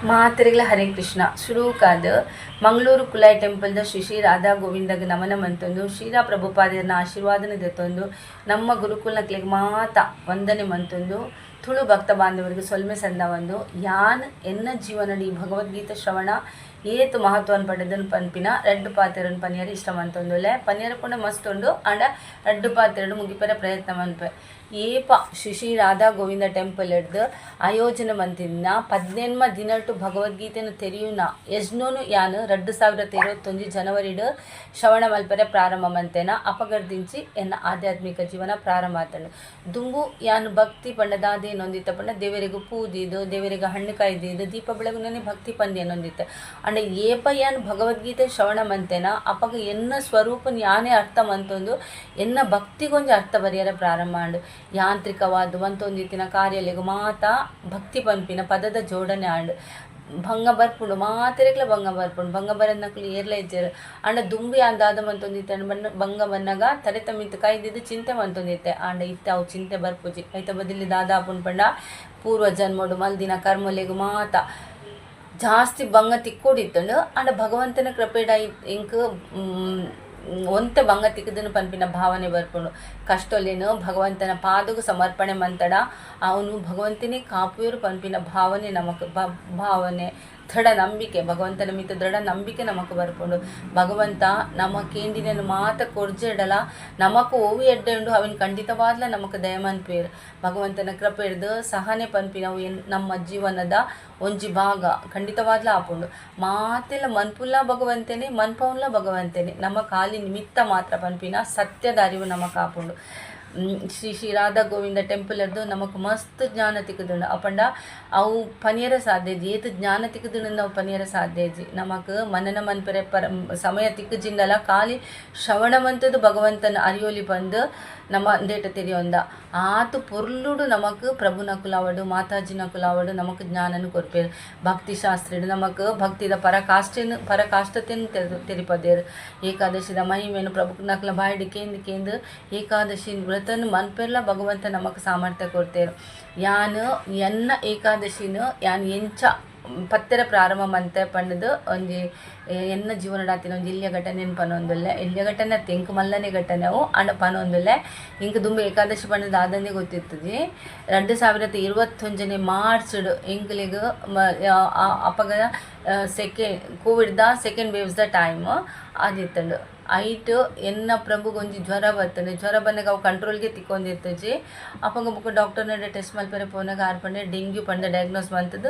ಮಾತರಿಗಳ ಹರೇ ಕೃಷ್ಣ ಶುರುಕಾದ ಮಂಗಳೂರು ಕುಲಾಯಿ ಟೆಂಪಲ್ದ ಶ್ರೀ ರಾಧಾ ಗೋವಿಂದಗೆ ನಮನ ಮಂತೊಂದು ಶ್ರೀರಾ ಪ್ರಭುಪಾದರನ ಆಶೀರ್ವಾದನ ದೆತ್ತೊಂದು ನಮ್ಮ ಗುರುಕುಲಕ್ಲೆಗ್ ಮಾತ ವಂದನೆ ಮಂತೊಂದು ತುಳು ಭಕ್ತ ಬಾಂಧವರಿಗೆ ಸೊಲ್ಮೆ ಸಂದ ಒಂದು ಯಾನ್ ಎನ್ನ ಜೀವನಡಿ ಭಗವದ್ಗೀತೆ ಶ್ರವಣ ಏತು ಮಹತ್ವನ ಪಡೆದನು ಪನ್ಪಿನ ರೆಡ್ಡು ಪಾತೆರನ್ನು ಪನಿಯರು ಇಷ್ಟ ಮಂತೊಂದುಲೆ ಪನಿಯರು ಕೂಡ ಮಸ್ತ್ ಉಂಡು ಅಂಡ ರೆಡ್ಡು ಪಾತೆರಡು ಮುಗಿಪರ ಪ್ರಯತ್ನ ಮನ್ಪೆ ಏಪ ಶ್ರೀ ರಾಧಾ ಗೋವಿಂದ ಟೆಂಪಲ್ ಹಿಡ್ದು ಆಯೋಜನೆ ಮಂತಿನ 18ಮ ದಿನಟ್ಟು ಭಗವದ್ಗೀತೆನು ತೆರೆಯುನ ಯಜ್ಞನು ಯಾನು 2021 ಜನವರಿಡು ಶ್ರವಣ ಮಲ್ಪರೆ ಪ್ರಾರಂಭ ಮಂತೇನ ಅಪಗರ್ದಿಂಚಿ ಎನ್ನ ಆಧ್ಯಾತ್ಮಿಕ ಜೀವನ ಪ್ರಾರಂಭ ಆತಂಡು ದುಂಬು ಯಾನು ಭಕ್ತಿ ಪಂಡದಾದೆ ನೊಂದಿತ್ತ ಪಂಡ ದೇವರಿಗೂ ಪೂದಿದು ದೇವರಿಗೆ ಹಣ್ಣು ಕಾಯ್ದಿದ್ದು ದೀಪ ಬೆಳಗುನೇ ಭಕ್ತಿ ಪಂದ್ಯ ನೊಂದಿತ್ತೆ ಅಂಡ ಏಪ ಯಾನು ಭಗವದ್ಗೀತೆ ಶ್ರವಣ ಮಂತೇನ ಅಪಗ ಎನ್ನ ಸ್ವರೂಪನ ಯಾನೇ ಅರ್ಥ ಮಂತೊಂದು ಎನ್ನ ಭಕ್ತಿಗೊಂದು ಅರ್ಥ ಬರೆಯರ ಪ್ರಾರಂಭ ಆಂಡು ಯಾಂತ್ರಿಕವಾದ ಒಂದೊಂದಿತ್ತಿನ ಕಾರ್ಯಲೆಗು ಮಾತ ಭಕ್ತಿ ಪಂಪಿನ ಪದದ ಜೋಡಣೆ ಆಂಡು ಭಂಗ ಬರ್ಪುಂಡು ಮಾತೆರೆಗ್ಲ ಭಂಗ ಬರ್ಪುಂಡು ಭಂಗ ಬರನಕ್ಲು ಏರ್ಲ ಇಜ್ಜರು ಅಂಡ ದುಂಬಿ ಅಂದಾದ ಮಂತೊಂದಿತ್ತೆ ಭಂಗ ಬನ್ನಗ ತಲೆ ತಮ್ಮಿತ್ತು ಕಾಯ್ದಿದ್ದು ಚಿಂತೆ ಮಂತೊಂದಿತ್ತೆ ಆಂಡ ಇತ್ತೆ ಅವು ಚಿಂತೆ ಬರ್ಪುಜಿ ಐತ ಬದಿಲಿ ದಾದಾಪುನ್ ಪಂಡ ಪೂರ್ವ ಜನ್ಮಡು ಮಲ್ದಿನ ಕರ್ಮಲೆಗು ಮಾತ ಜಾಸ್ತಿ ಭಂಗ ತಿಕ್ಕೋಡಿತ್ತಂಡು ಅಂಡ ಭಗವಂತನ ಕೃಪೆಡ ಇಂಕ್ ಒಂತ ಭಂಗ ತಿಕ್ಕದನು ಪನ್ಪಿನ ಭಾವನೆ ಬರ್ಪುಂಡು ಕಷ್ಟಲೇನು ಭಗವಂತನ ಪಾದಗೂ ಸಮರ್ಪಣೆ ಮಂತಡ ಅವನು ಭಗವಂತನೇ ಕಾಪುಯರು ಪನ್ಪಿನ ಭಾವನೆ ನಮಕ್ ಭಾವನೆ ದೃಢ ನಂಬಿಕೆ ಭಗವಂತನ ಮಿತ್ತ ದೃಢ ನಂಬಿಕೆ ನಮಕ್ ಬರ್ಪುಂಡು ಭಗವಂತ ನಮಕೇಂದಿನ ಮಾತ ಕೊರ್ಜೆಡಲ ನಮಕ್ ಓವಿ ಎಡ್ಡೆಂಡು ಅವನ್ ಖಂಡಿತವಾದ್ಲ ನಮಕ್ ದಯಮನ್ ಪೇರು ಭಗವಂತನ ಕೃಪೆ ಹಿಡ್ದು ಸಹನೆ ಪನ್ಪಿನವು ನಮ್ಮ ಜೀವನದ ಒಂಜಿ ಭಾಗ ಖಂಡಿತವಾದ್ಲ ಆಪುಂಡು ಮಾತೆಲ್ಲ ಮನ್ಪುಲ್ಲ ಭಗವಂತನೇ ಮನ್ಪವುಲ್ಲ ಭಗವಂತನೇ ನಮ್ಮ ಕಾಲಿ ನಿಮಿತ್ತ ಮಾತ್ರ ಪನ್ಪಿನ ಸತ್ಯದ ಅರಿವು ನಮಕ್ ಆಪುಂಡು ಶ್ರೀ ರಾಧಾ ಗೋವಿಂದ ಟೆಂಪಲ್ ಹಿಡ್ದು ನಮಕ್ ಮಸ್ತ್ ಜ್ಞಾನ ತಿಕ್ಕದುಂಡು ಅಪಂಡ ಅವು ಪನಿಯರ ಸಾಧ್ಯಜಿ ಏತು ಜ್ಞಾನ ತಿಕ್ಕದುಂಡು ನಾವು ಪನಿಯರ ಸಾಧ್ಯಜಿ ನಮಕ್ ಮನನ ಮನ್ಪರೆ ಸಮಯ ತಿಕ್ಕಜಿಂಡಲ ಖಾಲಿ ಶ್ರವಣ ಮಂತದ್ದು ಭಗವಂತನ ಅರಿಯೋಲಿ ಬಂದು ನಮ್ಮ ಡೇಟ ತೆರೆಯೊಂದ ಆತು ಪೊರ್ಲುಡು ನಮಕ್ ಪ್ರಭುನ ಕುಲಾವಡು ಮಾತಾಜಿನ ಕುಲಾವಡು ನಮಕ್ ಜ್ಞಾನನು ಕೊರ್ಪೇರು ಭಕ್ತಿ ಶಾಸ್ತ್ರಿಡು ನಮಕ್ ಭಕ್ತಿದ ಪರಕಾಷ್ಟತೆಯನ್ನು ತೆರಿಪದೇರು ಏಕಾದಶಿದ ಮಹಿಮೆಯನ್ನು ಪ್ರಭು ನಕ್ಲ ಬಾಯಿಡು ಕೇಂದು ಏಕಾದಶಿ ವ್ರತನು ಮನ್ಪೆರ್ಲ ಭಗವಂತ ನಮಕ್ ಸಾಮರ್ಥ್ಯ ಕೊಡ್ತೇರು ಯಾನು ಎನ್ನ ಏಕಾದಶಿನು ಯಾನು ಎಂಚ ಪತ್ತೆರ ಪ್ರಾರಂಭ ಮಂತೆ ಪಂಡದು ಒಂಜಿ ಎನ್ನ ಜೀವನಡಾತಿನ ಒಂಜಿ ಇಲ್ಲಿಯ ಘಟನೆ ಪನೊಂದುಲ್ಲೆ ಇಲ್ಲಿಯ ಘಟನೆ ತೆಂಕ್ ಮಲ್ಲನೆ ಘಟನೆವು ಅಂಡ ಪನೊಂದುಲ್ಲೆ ಇಂಕ ದುಂಬ ಏಕಾದಶಿ ಪಂಡದ ಆದಂದೆ ಗೊತ್ತಿರ್ತದೆ 2021 ಮಾರ್ಚ್ಡು ಇಂಕ್ಲಿಗೆ ಅಪಗ ಕೋವಿಡ್ದ ಸೆಕೆಂಡ್ ವೇವ್ಸ್ದ ಟೈಮ್ ಆದಿತ್ತಂಡು ಐಟ್ ಎನ್ನ ಪ್ರಭುಗೊಂಜಿ ಜ್ವರ ಬರ್ತದೆ ಜ್ವರ ಬಂದಾಗ ಅವು ಕಂಟ್ರೋಲ್ಗೆ ತಿಕ್ಕೊಂಡಿರ್ತಜಿ ಅಪಗ ಬುಕ್ಕ ಡಾಕ್ಟರ್ನ ಟೆಸ್ಟ್ ಮಲ್ಪರೆ ಪೋನಾಗ ಆರು ಪಂಡೆ ಡೆಂಗ್ಯೂ ಪಂಡ ಡಯಾಗ್ನೋಸ್ ಮಂತದ್ದು